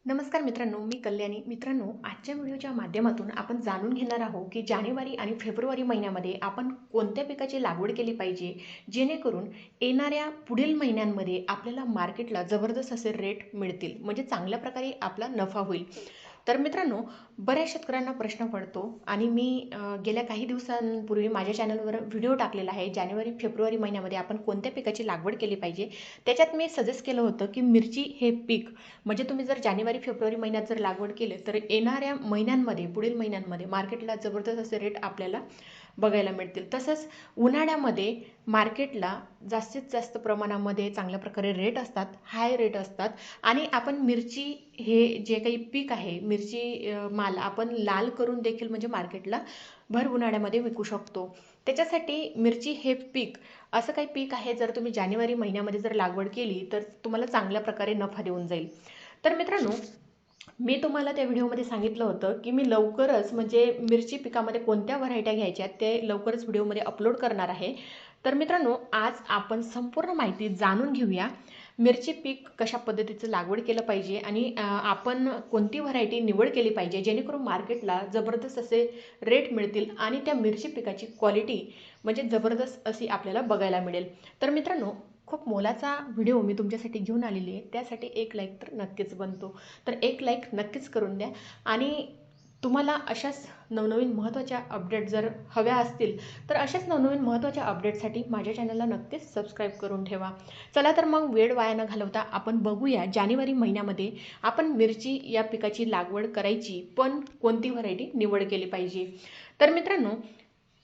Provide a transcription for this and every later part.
नमस्कार मित्रांनो, मी कल्याणी. मित्रांनो, आजच्या व्हिडिओच्या माध्यमातून आपण जाणून घेणार आहोत की जानेवारी आणि फेब्रुवारी महिन्यामध्ये आपण कोणत्या पिकाची लागवड केली पाहिजे, जेणेकरून येणाऱ्या पुढील महिन्यांमध्ये आपल्याला मार्केटला जबरदस्त असे रेट मिळतील, म्हणजे चांगल्या प्रकारे आपला नफा होईल. तर मित्रांनो, बऱ्याच शेतकऱ्यांना प्रश्न पडतो आणि मी गेल्या काही दिवसांपूर्वी माझ्या चॅनलवर व्हिडिओ टाकलेला आहे. जानेवारी फेब्रुवारी महिन्यामध्ये आपण कोणत्या पिकाची लागवड केली पाहिजे. त्याच्यात मी सजेस्ट केलं होतं की मिरची हे पीक, म्हणजे तुम्ही जर जानेवारी फेब्रुवारी महिन्यात जर लागवड केली तर येणाऱ्या महिन्यांमध्ये, पुढील महिन्यांमध्ये मार्केटला जबरदस्त असे रेट आपल्याला बघायला मिळतील. तसंच उन्हाळ्यामध्ये मार्केटला जास्तीत जास्त प्रमाणामध्ये चांगल्या प्रकारे रेट असतात, हाय रेट असतात. आणि आपण मिरची हे जे काही पीक आहे, मिरची माल आपण लाल करून देखील म्हणजे मार्केटला भर उन्हाळ्यामध्ये विकू शकतो. त्याच्यासाठी मिरची हे पीक असं काही पीक आहे, जर तुम्ही जानेवारी महिन्यामध्ये जर लागवड केली तर तुम्हाला चांगल्या प्रकारे नफा देऊन जाईल. तर मित्रांनो, मी तुम्हाला त्या व्हिडिओमध्ये सांगितलं होतं की मी लवकरच म्हणजे मिरची पिकामध्ये कोणत्या व्हरायट्या घ्यायच्या ते लवकरच व्हिडिओमध्ये अपलोड करणार आहे. तर मित्रांनो, आज आपण संपूर्ण माहिती जाणून घेऊया. मिरची पीक कशा पद्धतीचं लागवड केलं पाहिजे आणि आपण कोणती व्हरायटी निवड केली पाहिजे, जेणेकरून मार्केटला जबरदस्त असे रेट मिळतील आणि त्या मिरची पिकाची क्वालिटी म्हणजे जबरदस्त अशी आपल्याला बघायला मिळेल. तर मित्रांनो, खूप मोलाचा व्हिडिओ मी तुमच्यासाठी घेऊन आलेली आहे. त्यासाठी एक लाईक तर नक्कीच बनतो. तर एक लाईक नक्कीच करून द्या. आणि तुम्हाला अशाच नवनवीन महत्त्वाच्या अपडेट जर हव्या असतील तर अशाच नवनवीन महत्त्वाच्या अपडेटसाठी माझ्या चॅनलला नक्कीच सबस्क्राईब करून ठेवा. चला तर मग वेळ वाया न घालवता आपण बघूया जानेवारी महिन्यामध्ये आपण मिरची या पिकाची लागवड करायची, पण कोणती व्हरायटी निवड केली पाहिजे. तर मित्रांनो,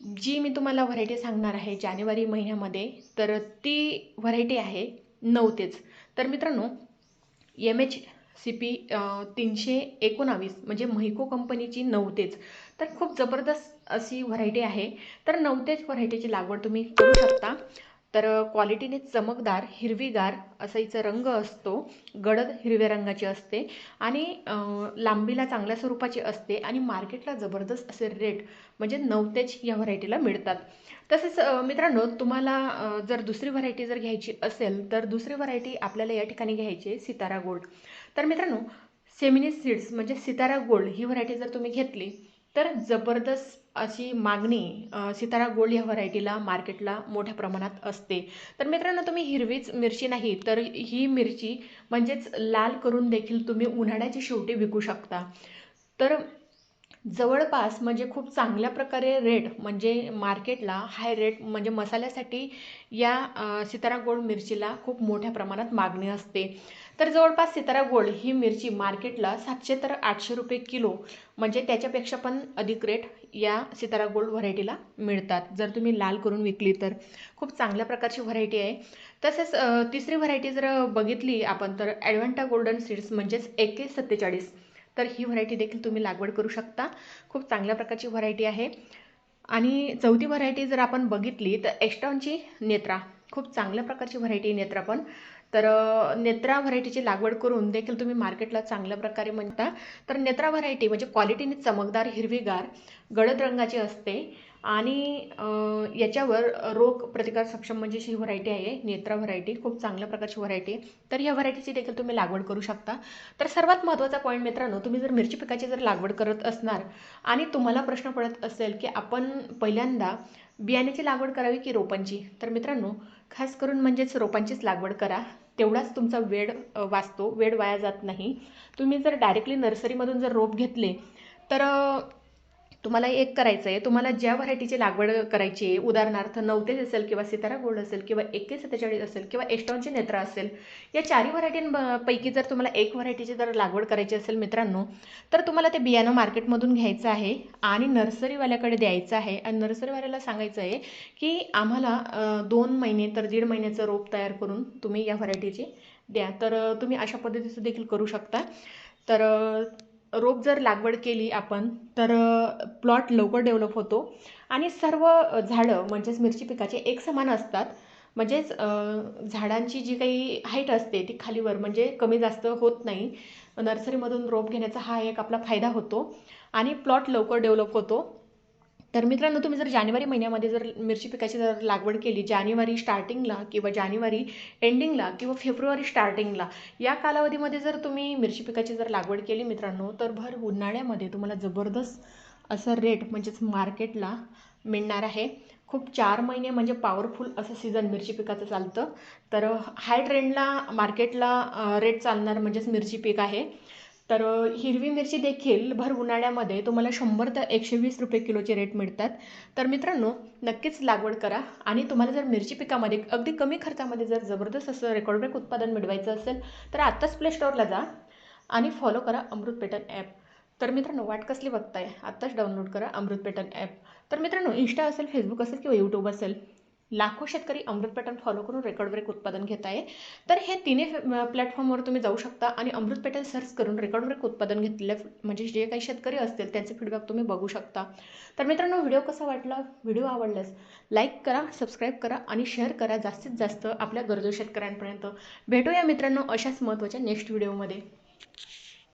जी मी तुम्हाला व्हरायटी सांगणार आहे जानेवारी महिन्यामध्ये, तर ती व्हरायटी आहे नवतेज. तर मित्रांनो, MHCP 319 म्हणजे महिको कंपनीची नवतेज, तर खूप जबरदस्त अशी व्हरायटी आहे. तर नवतेज व्हरायटीची लागवड तुम्ही करू शकता. तर क्वालिटीने चमकदार हिरवीगार असा हिचा रंग असतो, गडद हिरव्या रंगाची असते आणि लांबीला चांगल्या स्वरूपाची असते आणि मार्केटला जबरदस्त असे रेट म्हणजे नवतेज या व्हरायटीला मिळतात. तसेच मित्रांनो, तुम्हाला जर दुसरी व्हरायटी जर घ्यायची असेल तर दुसरी व्हरायटी आपल्याला या ठिकाणी घ्यायची आहे सितारा गोल्ड. तर मित्रांनो, सेमिनी सीड्स म्हणजे सितारा गोल्ड ही व्हरायटी जर तुम्ही घेतली तर जबरदस्त अशी मागणी सितारा गोल्ड या व्हरायटीला मार्केटला मोठ्या प्रमाणात असते. तर मित्रांनो, तुम्ही हिरवीच मिरची नाही तर ही मिरची म्हणजेच लाल करून देखील तुम्ही उन्हाळ्याच्या शेवटी विकू शकता. तर जवळपास म्हणजे खूप चांगल्या प्रकारे रेट म्हणजे मार्केटला हाय रेट म्हणजे मसाल्यासाठी या सितारा गोल्ड मिरचीला खूप मोठ्या प्रमाणात मागणी असते. तर जवळपास सितारा गोल्ड ही मिरची मार्केटला 700 तर 800 रुपये किलो, म्हणजे त्याच्यापेक्षा पण अधिक रेट या सितारा गोल्ड व्हरायटीला मिळतात, जर तुम्ही लाल करून विकली तर. खूप चांगल्या प्रकारची व्हरायटी आहे. तसेच तिसरी व्हरायटी जर बघितली आपण तर ॲडव्हान्टा गोल्डन सीड्स म्हणजेच AK47, तर ही व्हरायटी देखील तुम्ही लागवड करू शकता. खूप चांगल्या प्रकारची व्हरायटी आहे. आणि चौथी व्हरायटी जर आपण बघितली तर एस्टॉनची नेत्रा, खूप चांगल्या प्रकारची व्हरायटी नेत्रा पण. तर नेत्रा व्हरायटीची लागवड करून देखील तुम्ही मार्केटला चांगल्या प्रकारे म्हणता. तर नेत्रा व्हरायटी म्हणजे क्वालिटीने चमकदार हिरवीगार गडद रंगाची असते आणि याच्यावर रोग प्रतिकार सक्षम म्हणजे ही व्हरायटी आहे नेत्रा व्हरायटी, खूप चांगल्या प्रकारची व्हरायटी. तर ह्या व्हरायटीची देखील तुम्ही लागवड करू शकता. तर सर्वात महत्त्वाचा पॉईंट मित्रांनो, तुम्ही जर मिरची पिकाची जर लागवड करत असणार आणि तुम्हाला प्रश्न पडत असेल की आपण पहिल्यांदा बियाण्याची लागवड करावी की रोपांची, तर मित्रांनो, खास करून म्हणजेच रोपांचीच लागवड करा. तेवढाच तुमचा वेळ वाचतो, वेळ वाया जात नाही. तुम्ही जर डायरेक्टली नर्सरीमधून जर रोप घेतले तर तुम्हाला एक करायचं आहे, तुम्हाला ज्या व्हरायटीची लागवड करायची आहे, उदाहरणार्थ नवतेज असेल किंवा सितारा गोल्ड असेल किंवा AK47 असेल किंवा एस्टॉनची नेत्रा असेल, या चारही व्हरायटींपैकी जर तुम्हाला एक व्हरायटीची जर लागवड करायची असेल मित्रांनो, तर तुम्हाला ते बियाणं मार्केटमधून घ्यायचं आहे आणि नर्सरीवाल्याकडे द्यायचं आहे आणि नर्सरीवाल्याला सांगायचं आहे की आम्हाला 2 महिने तर 1.5 महिन्याचं रोप तयार करून तुम्ही या व्हरायटीची द्या. तर तुम्ही अशा पद्धतीचं देखील करू शकता. तर रोप जर लागवड केली आपण तर प्लॉट लवकर डेव्हलप होतो आणि सर्व झाडं म्हणजेच मिरची पिकाचे एक समान असतात. म्हणजेच झाडांची जी काही हाईट असते ती खालीवर म्हणजे कमी जास्त होत नाही. नर्सरीमधून रोप घेण्याचा हा एक आपला फायदा होतो आणि प्लॉट लवकर डेव्हलप होतो. तर मित्रांनो, तुम्ही जर जानेवारी महिन्यामध्ये जर मिरची पिकाची जर लागवड केली, जानेवारी स्टार्टिंगला किंवा जानेवारी एंडिंगला किंवा फेब्रुवारी स्टार्टिंगला, या कालावधीमध्ये जर तुम्ही मिरची पिकाची जर लागवड केली मित्रांनो, तर भर उन्हाळ्यामध्ये तुम्हाला जबरदस्त असं रेट म्हणजेच मार्केटला मिळणार आहे. खूप 4 महिने म्हणजे पॉवरफुल असं सीझन मिरची पिकाचं चालतं. तर हाय ट्रेंडला मार्केटला रेट चालणार म्हणजेच मिरची पीक आहे. तर हिरवी मिरची देखील भर उन्हाळ्यामध्ये तुम्हाला 100 ते 120 रुपये किलोचे रेट मिळतात. तर मित्रांनो, नक्कीच लागवड करा. आणि तुम्हाला जर मिरची पिकामध्ये अगदी कमी खर्चामध्ये जर जबरदस्त असं रेकॉर्ड ब्रेक उत्पादन मिळवायचं असेल, तर आत्ताच प्ले स्टोअरला जा आणि फॉलो करा अमृत पेटन ॲप. तर मित्रांनो, वाट कसली बघताय, आत्ताच डाउनलोड करा अमृत पेटन ॲप. तर मित्रांनो, इंस्टा असेल, फेसबुक असेल किंवा यूट्यूब असेल, लाखो शेतकरी अमृत पेटन फॉलो करून रेकॉर्ड ब्रेक उत्पादन घेत आहे. तर हे तिन्ही प्लॅटफॉर्मवर तुम्ही जाऊ शकता आणि अमृत पेटन सर्च करून रेकॉर्ड ब्रेक उत्पादन घेतलेल्या म्हणजे जे काही शेतकरी असतील त्यांचे फीडबॅक तुम्ही बघू शकता. तर मित्रांनो, व्हिडिओ कसा वाटला, व्हिडिओ आवडल्यास लाईक करा, सबस्क्राईब करा आणि शेअर करा जास्तीत जास्त आपल्या गरजू शेतकऱ्यांपर्यंत. भेटूया मित्रांनो अशाच महत्त्वाच्या नेक्स्ट व्हिडिओमध्ये.